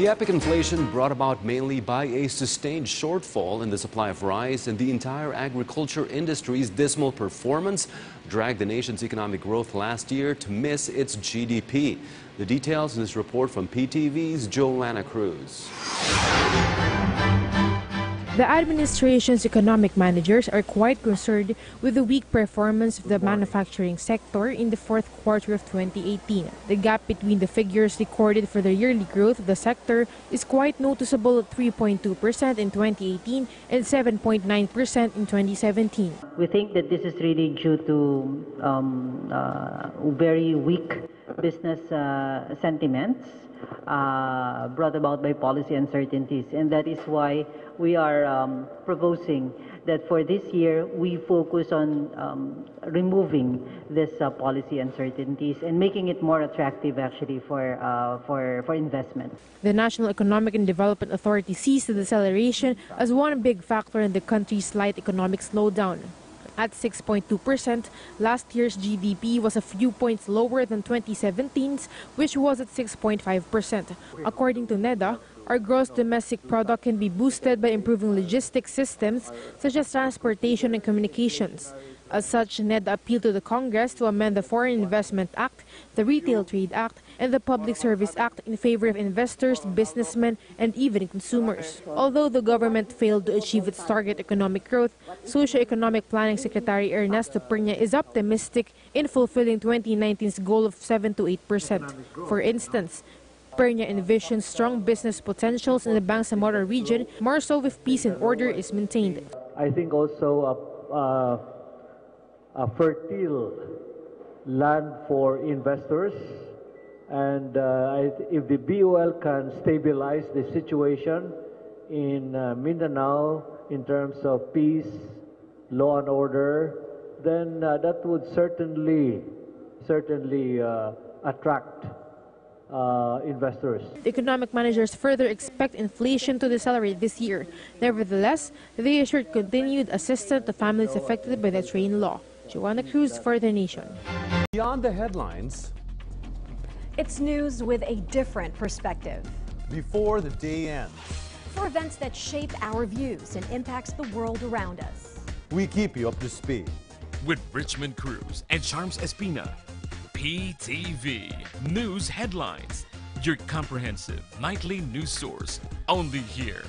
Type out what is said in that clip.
The epic inflation brought about mainly by a sustained shortfall in the supply of rice and the entire agriculture industry's dismal performance dragged the nation's economic growth last year to miss its GDP. The details in this report from PTV's Joanna Cruz. The administration's economic managers are quite concerned with the weak performance of the manufacturing sector in the fourth quarter of 2018. The gap between the figures recorded for the yearly growth of the sector is quite noticeable at 3.2% in 2018 and 7.9% in 2017. We think that this is really due to very weak business sentiments brought about by policy uncertainties, and that is why we are proposing that for this year we focus on removing this policy uncertainties and making it more attractive actually for investment. The National Economic and Development Authority sees the deceleration as one big factor in the country's slight economic slowdown. At 6.2%, last year's GDP was a few points lower than 2017's, which was at 6.5%. According to NEDA, our gross domestic product can be boosted by improving logistics systems such as transportation and communications. As such, NEDA appealed to the Congress to amend the Foreign Investment Act, the Retail Trade Act, and the Public Service Act in favor of investors, businessmen, and even consumers. Although the government failed to achieve its target economic growth, Socio-Economic Planning Secretary Ernesto Pernia is optimistic in fulfilling 2019's goal of 7 to 8%. For instance, Pernia envisions strong business potentials in the Bangsamoro region, more so if peace and order is maintained. I think also a fertile land for investors, and if the BOL can stabilize the situation in Mindanao in terms of peace, law and order, then that would certainly attract investors. The economic managers further expect inflation to decelerate this year. Nevertheless, they assured continued assistance to families affected by the train law. Joanna Cruz for The Nation. Beyond the headlines, it's news with a different perspective. before the day ends, For events that shape our views and impacts the world around us. we keep you up to speed. With Richmond Cruz and Charms Espina. PTV News Headlines, your comprehensive nightly news source, only here.